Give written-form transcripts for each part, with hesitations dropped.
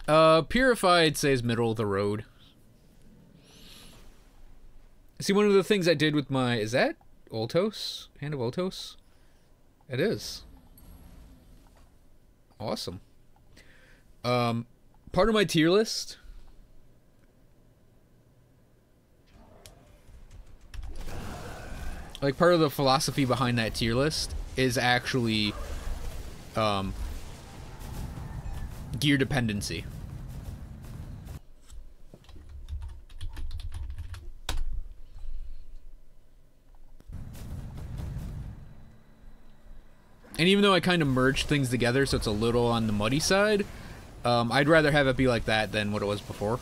Purified says middle of the road. See, one of the things I did with my... Is that Ultos? Hand of Ultos? It is. Awesome. Part of my tier list... Like, part of the philosophy behind that tier list is actually, gear dependency. And even though I kind of merged things together so it's a little on the muddy side, I'd rather have it be like that than what it was before.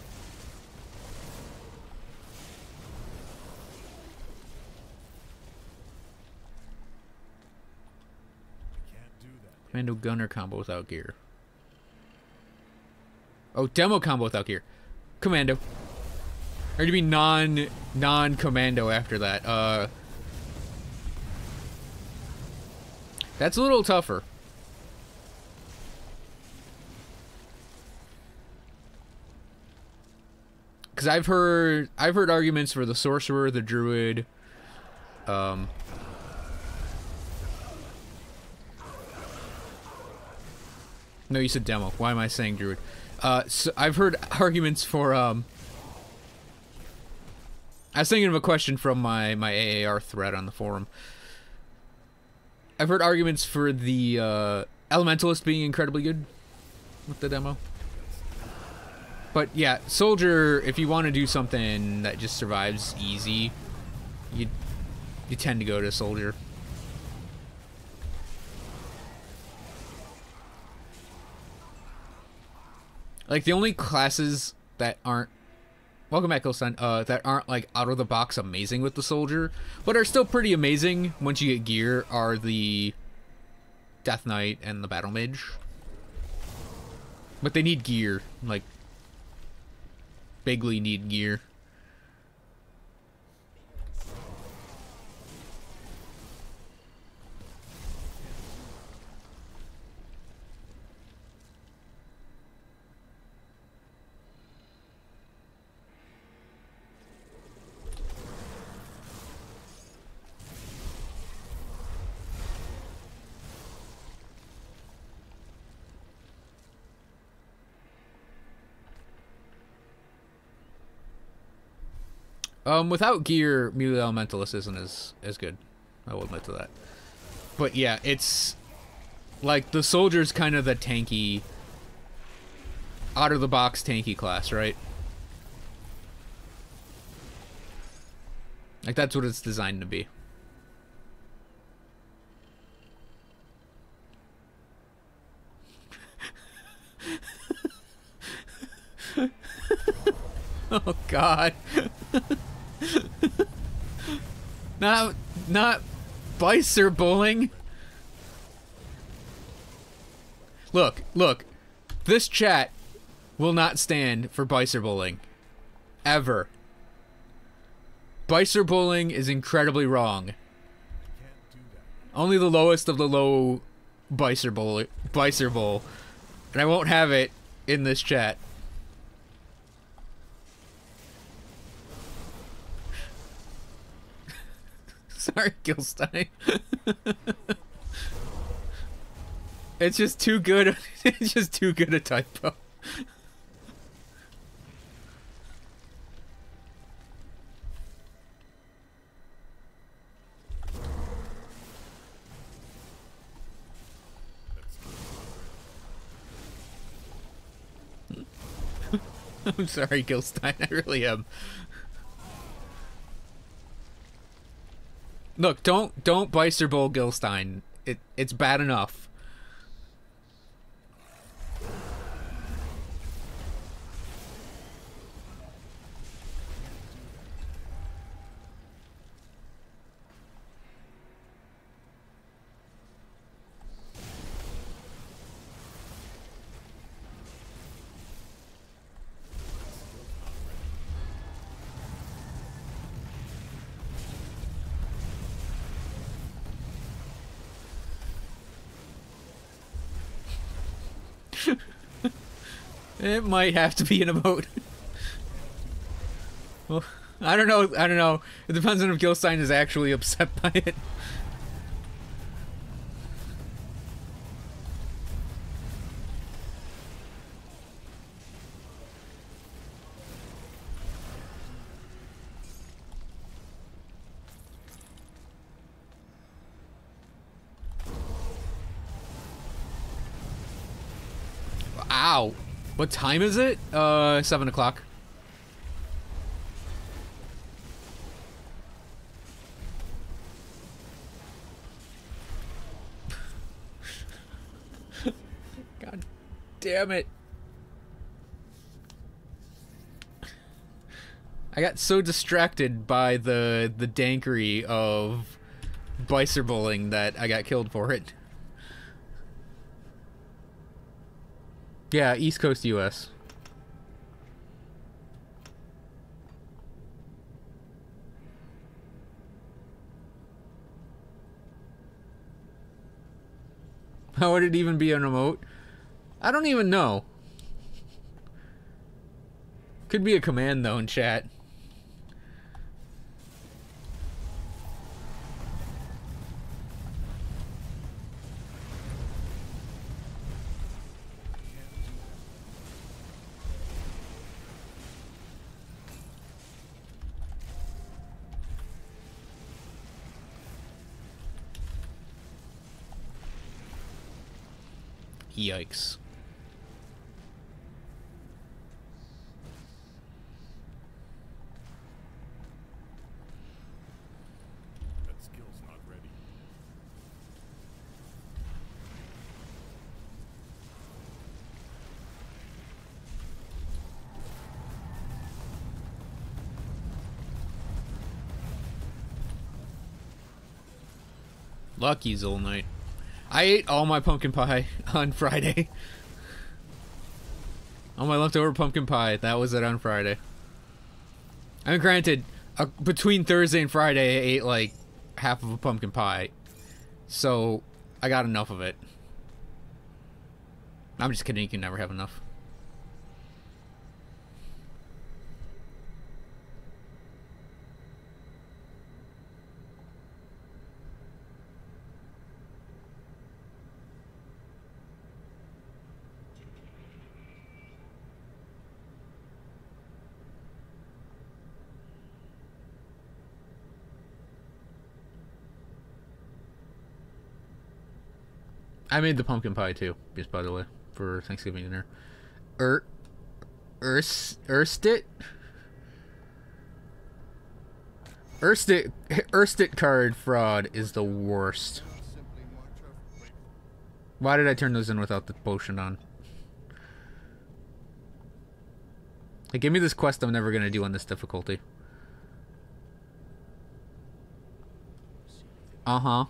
Commando gunner combo without gear. Oh, demo combo without gear. Commando. Or to be non-commando after that. That's a little tougher. Cause I've heard arguments for the sorcerer, the druid, no, you said demo. Why am I saying druid? So I've heard arguments for, I was thinking of a question from my AAR thread on the forum. I've heard arguments for the, Elementalist being incredibly good with the demo. But yeah, soldier, if you want to do something that just survives easy, you tend to go to soldier. Like, the only classes that aren't... Welcome back, Gilstein. That aren't, like, out of the box amazing with the soldier, but are still pretty amazing once you get gear, are the Death Knight and the Battle Mage. But they need gear. Like, bigly need gear. Without gear, Melee Elementalist isn't as good. I will admit to that. But yeah, it's... Like, the soldier's kind of the tanky... out-of-the-box tanky class, right? Like, that's what it's designed to be. Oh, God. Not Bicer bowling. Look. This chat will not stand for Bicer bowling. Ever. Bicer bowling is incredibly wrong. Only the lowest of the low Bicer bowl. And I won't have it in this chat. Sorry, Gilstein. It's just too good. It's just too good a typo. I'm sorry, Gilstein. I really am. Look, don't Bicer Bowl Gilstein. It's bad enough. It might have to be an emote. Well, I don't know. I don't know. It depends on if Gilstein is actually upset by it. Ow. What time is it? 7 o'clock. God damn it. I got so distracted by the dankery of Bicer bowling that I got killed for it. Yeah, East Coast US. How would it even be an emote? I don't even know. Could be a command though in chat. Yikes. That skill's not ready. Lucky Zol Knight. I ate all my pumpkin pie on Friday. All my leftover pumpkin pie, that was it on Friday. I mean, granted, between Thursday and Friday, I ate like half of a pumpkin pie. So, I got enough of it. I'm just kidding, you can never have enough. I made the pumpkin pie too, just by the way, for Thanksgiving dinner. Erstit card fraud is the worst. Why did I turn those in without the potion on? Like, give me this quest I'm never gonna do on this difficulty. Uh-huh.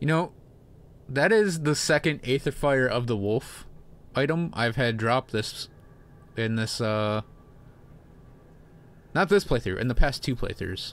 You know, that is the second Aetherfire of the Wolf item I've had drop this in this not this playthrough, in the past 2 playthroughs.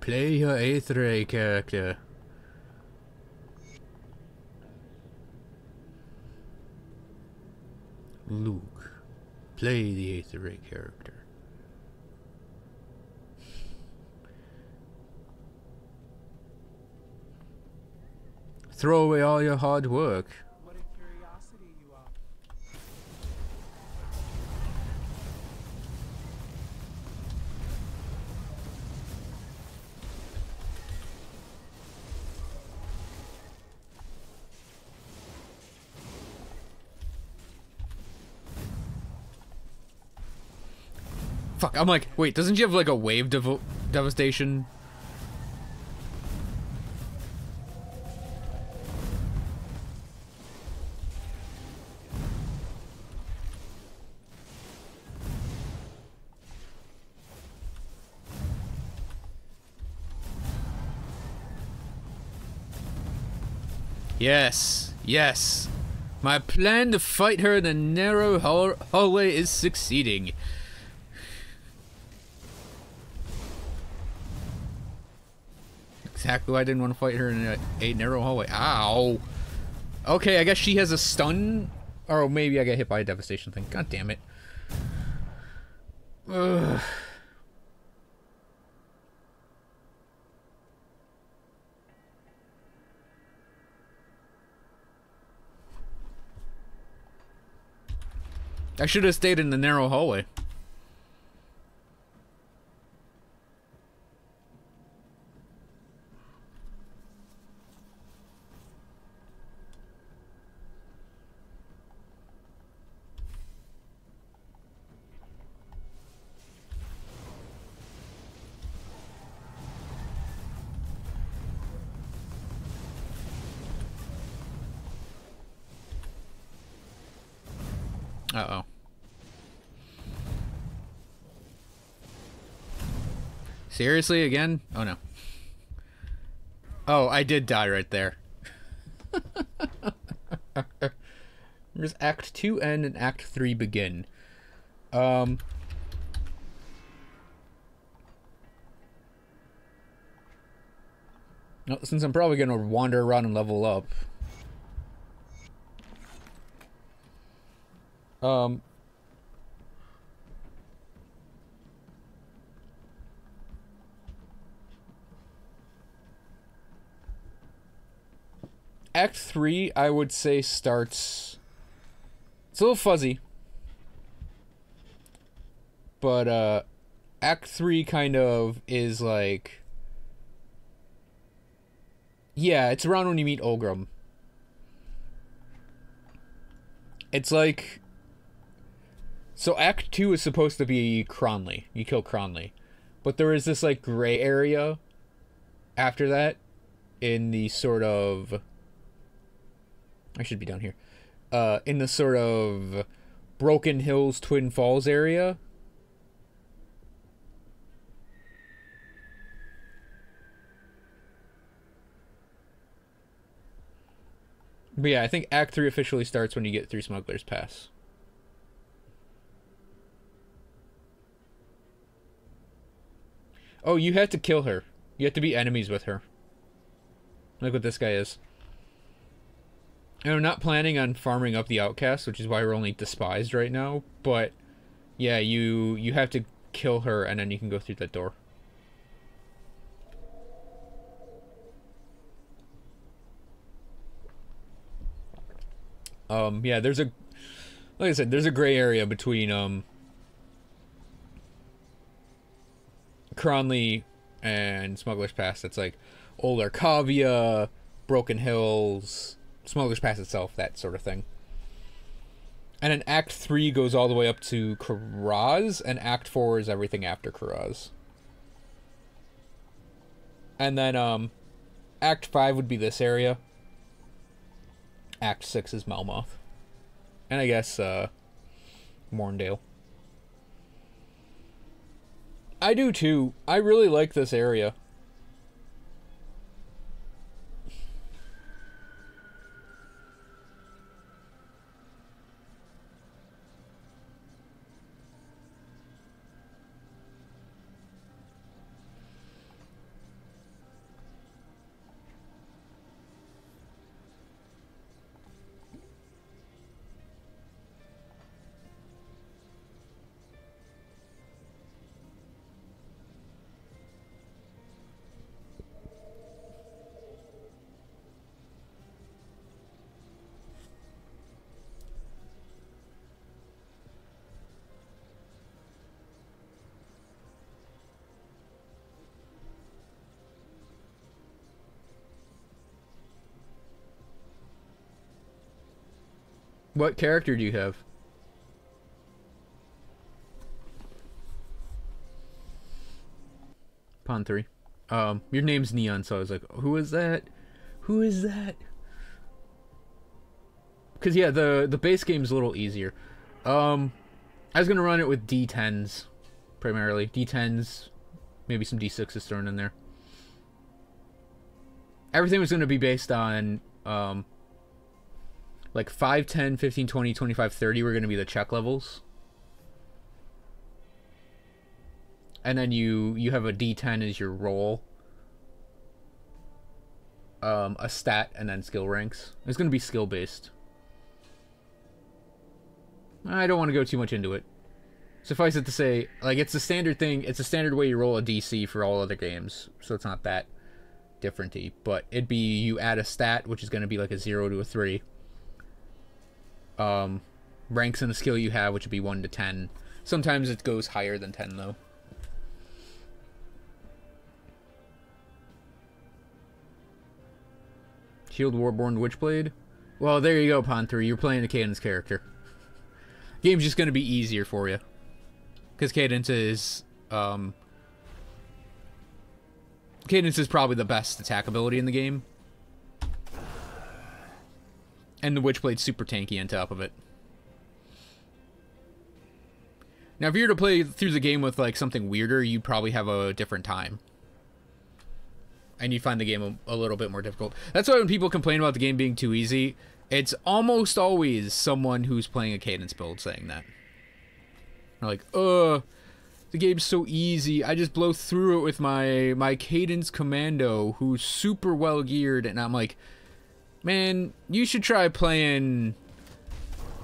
Play your Aether character. Luke, play the Aether character. Throw away all your hard work. What a curiosity you are. Fuck, I'm like, wait, doesn't she have like a wave devastation? Yes, yes. My plan to fight her in the narrow hallway is succeeding. Exactly why I didn't want to fight her in a narrow hallway. Ow. Okay, I guess she has a stun. Or maybe I got hit by a devastation thing. God damn it. Ugh. I should have stayed in the narrow hallway. Uh-oh. Seriously, again? Oh, no. Oh, I did die right there. There's Act 2 end and Act 3 begin. Well, since I'm probably gonna wander around and level up. Act 3, I would say, starts... It's a little fuzzy. But, Act 3 kind of is like... Yeah, it's around when you meet Olgrim. It's like... So Act 2 is supposed to be Cronley. You kill Cronley. But there is this, like, gray area after that in the sort of... I should be down here. In the sort of Broken Hills, Twin Falls area. But yeah, I think Act 3 officially starts when you get through Smuggler's Pass. Oh, you had to kill her. You have to be enemies with her. Look what this guy is. And I'm not planning on farming up the outcast, which is why we're only despised right now. But yeah, you have to kill her, and then you can go through that door. Yeah, there's a, like I said, there's a gray area between Cronley and Smuggler's Pass. That's like Old Arcavia, Broken Hills, Smuggler's Pass itself, that sort of thing. And then Act 3 goes all the way up to Karaz, and Act 4 is everything after Karaz. And then Act 5 would be this area. Act 6 is Melmoth. And I guess Morndale. I do too. I really like this area. What character do you have? Pawn 3. Your name's Neon, so I was like, who is that? Who is that? Because, yeah, the base game's a little easier. I was going to run it with D10s, primarily. D10s, maybe some D6s thrown in there. Everything was going to be based on, like, 5, 10, 15, 20, 25, 30 were going to be the check levels. And then you have a D10 as your roll. A stat, and then skill ranks. It's going to be skill-based. I don't want to go too much into it. Suffice it to say, like, it's a standard thing. It's a standard way you roll a DC for all other games. So it's not that different-y. But it'd be, you add a stat, which is going to be like a 0 to a 3. Ranks in the skill you have, which would be 1 to 10. Sometimes it goes higher than 10, though. Shield Warborn Witchblade? Well, there you go, Pawn 3. You're playing a Cadence character. Game's just going to be easier for you. Because Cadence is... Cadence is probably the best attack ability in the game. And the Witchblade's super tanky on top of it. Now, if you were to play through the game with, like, something weirder, you'd probably have a different time. And you find the game a little bit more difficult. That's why when people complain about the game being too easy, it's almost always someone who's playing a Cadence build saying that. They're like, the game's so easy. I just blow through it with my Cadence Commando who's super well geared. And I'm like, man, you should try playing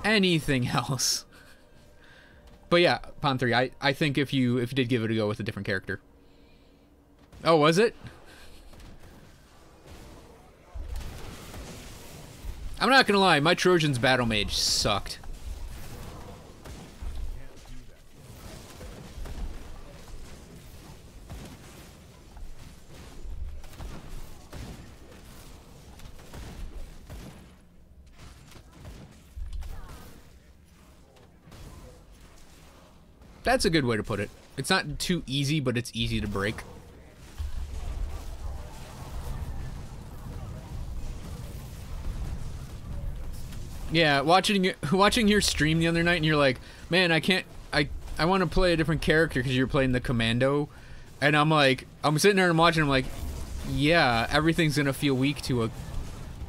anything else. But yeah, Pawn 3, I think if you did give it a go with a different character. Oh, was it? I'm not gonna lie, my Trojan's Battle Mage sucked. That's a good way to put it. It's not too easy, but it's easy to break. Yeah, watching your stream the other night, and you're like, man, I want to play a different character because you're playing the Commando, and I'm like, I'm sitting there and watching, I'm like, yeah, everything's gonna feel weak to a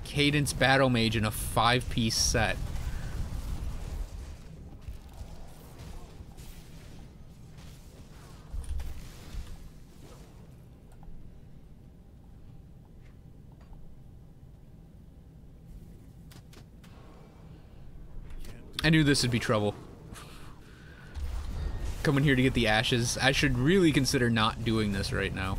Cadence Battle Mage in a 5-piece set. I knew this would be trouble. Coming here to get the ashes. I should really consider not doing this right now.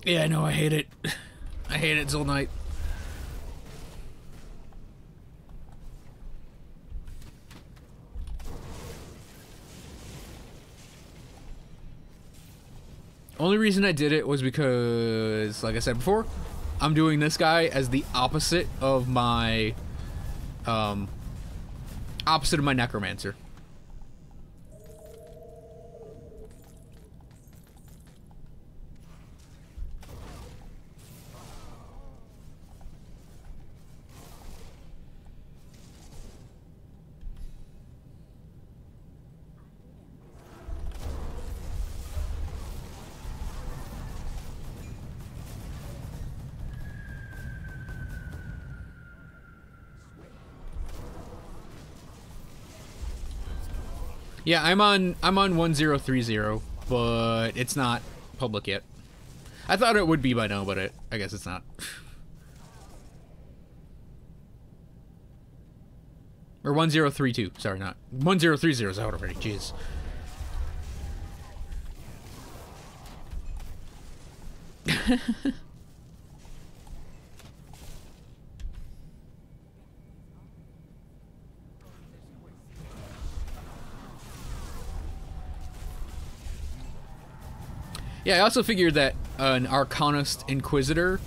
Yeah, I know, I hate it. I hate it, Zolnite. Only reason I did it was because, like I said before, I'm doing this guy as the opposite of my, Necromancer. Yeah, I'm on 1030, but it's not public yet. I thought it would be by now, but I guess it's not. Or 1032, sorry, not 1030 is out already. Jeez. Yeah, I also figured that an Arcanist Inquisitor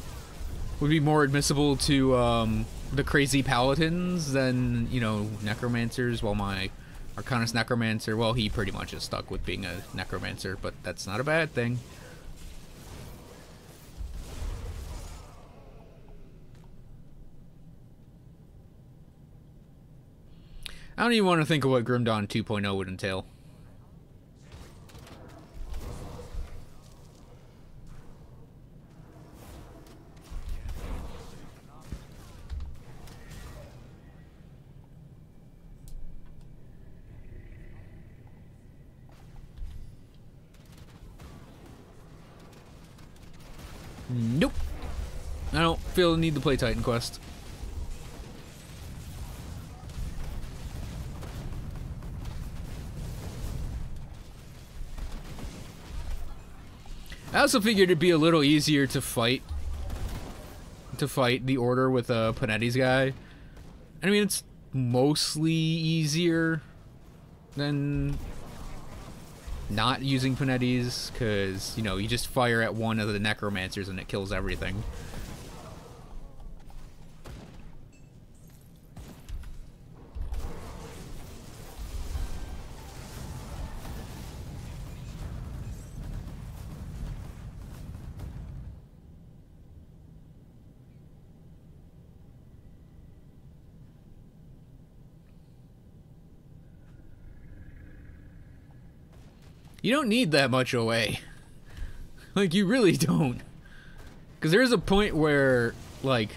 would be more admissible to the crazy Paladins than, you know, Necromancers. While my Arcanist Necromancer, well, he pretty much is stuck with being a Necromancer, but that's not a bad thing. I don't even want to think of what Grim Dawn 2.0 would entail. Nope. I don't feel the need to play Titan Quest. I also figured it'd be a little easier to fight the Order with Panetti's guy. I mean, it's mostly easier than not using Panetti's, because, you know, you just fire at one of the Necromancers and it kills everything. You don't need that much OA. Like, you really don't. Because there's a point where, like,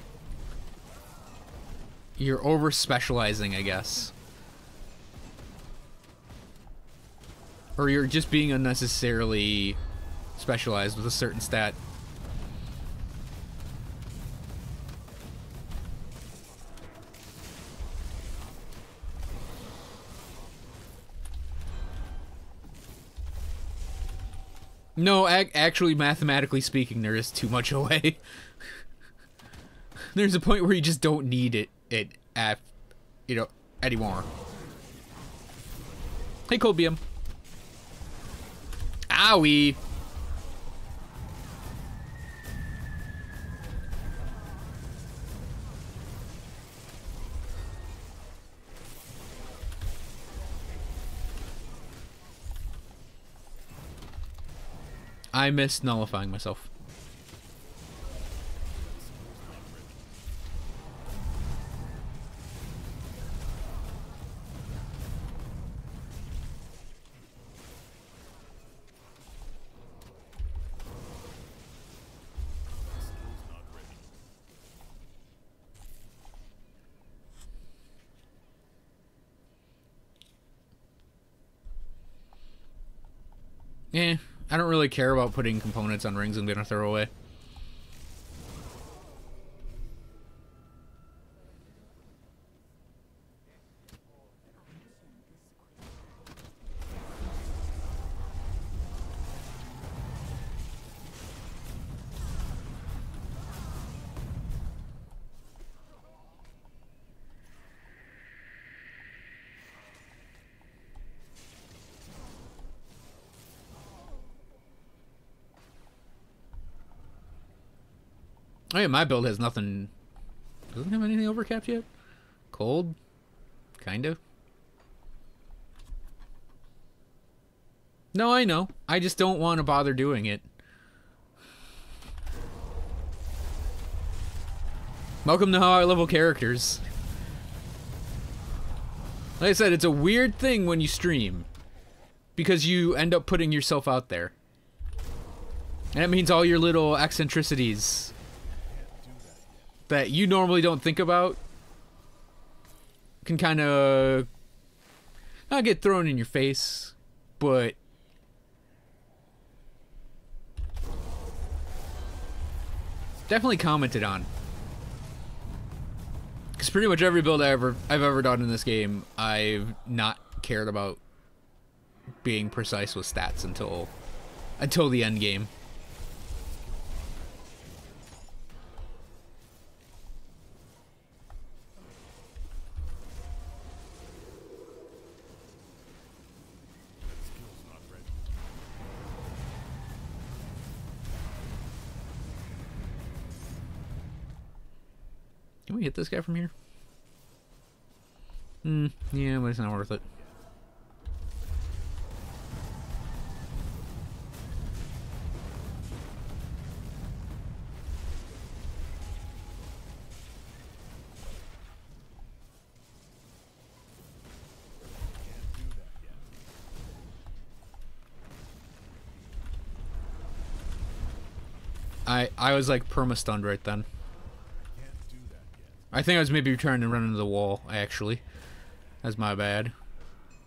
you're over-specializing, I guess. Or you're just being unnecessarily specialized with a certain stat. No, actually, mathematically speaking, there is too much OA. There's a point where you just don't need it you know, anymore. Hey, Cold BM. Owie. I missed nullifying myself. Eh, I don't really care about putting components on rings I'm gonna throw away. Oh yeah, my build has nothing. Doesn't have anything overcapped yet. Cold, kind of. No, I know. I just don't want to bother doing it. Welcome to how I level characters. Like I said, it's a weird thing when you stream, because you end up putting yourself out there. And that means all your little eccentricities that you normally don't think about can kind of not get thrown in your face, but definitely commented on. Because pretty much every build I've ever done in this game, I've not cared about being precise with stats until the end game. Skill's not ready. Can we hit this guy from here? Yeah, but it's not worth it. Can't do that yet. I was like perma-stunned right then. Can't do that yet. I think I was maybe trying to run into the wall, actually. That's my bad.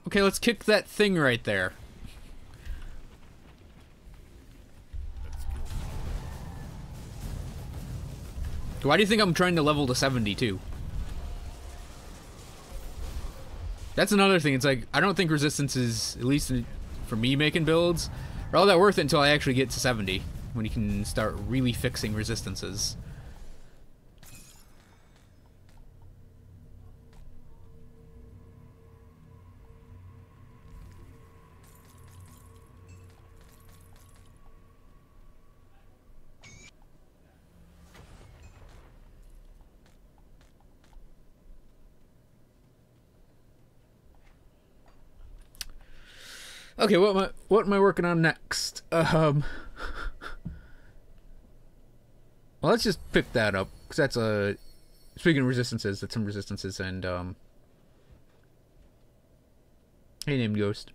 Okay, let's kick that thing right there. That skill's not ready. Why do you think I'm trying to level to 72? That's another thing. It's like, I don't think resistances, at least for me making builds, are all that worth it until I actually get to 70. When you can start really fixing resistances. Okay, what am I working on next? Well, let's just pick that up, because that's a... Speaking of resistances, that's some resistances, and, Hey, named Ghost.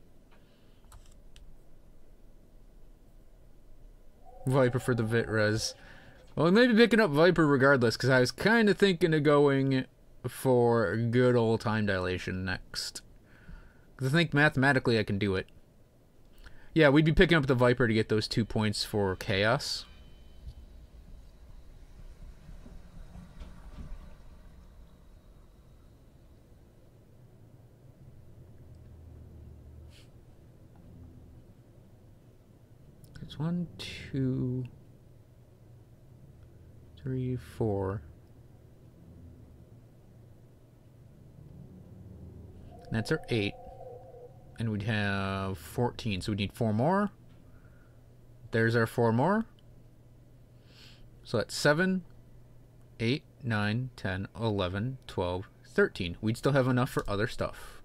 Viper for the Vit Res. Well, maybe picking up Viper regardless, because I was kind of thinking of going for good old time dilation next. Because I think mathematically I can do it. Yeah, we'd be picking up the Viper to get those 2 points for Chaos. It's 1, 2, 3, 4. That's our 8. And we'd have 14, so we need 4 more. There's our 4 more. So that's 7, 8, 9, 10, 11, 12, 13. We'd still have enough for other stuff.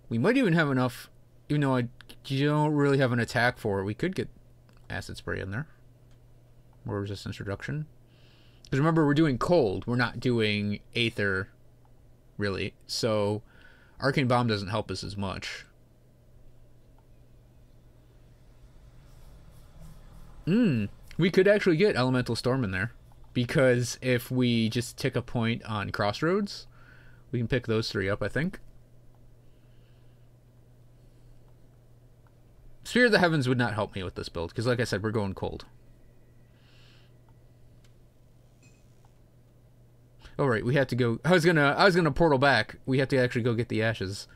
We might even have enough, even though I don't really have an attack for it. We could get acid spray in there. More resistance reduction. Because remember, we're doing cold. We're not doing aether, really. So, Arcane Bomb doesn't help us as much. We could actually get Elemental Storm in there. Because if we just tick a point on Crossroads, we can pick those 3 up, I think. Sphere of the Heavens would not help me with this build, because like I said, we're going cold. Oh right, we have to go. I was gonna portal back. We have to actually go get the ashes.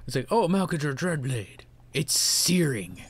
It's like, oh, Malkedra Dreadblade. It's searing.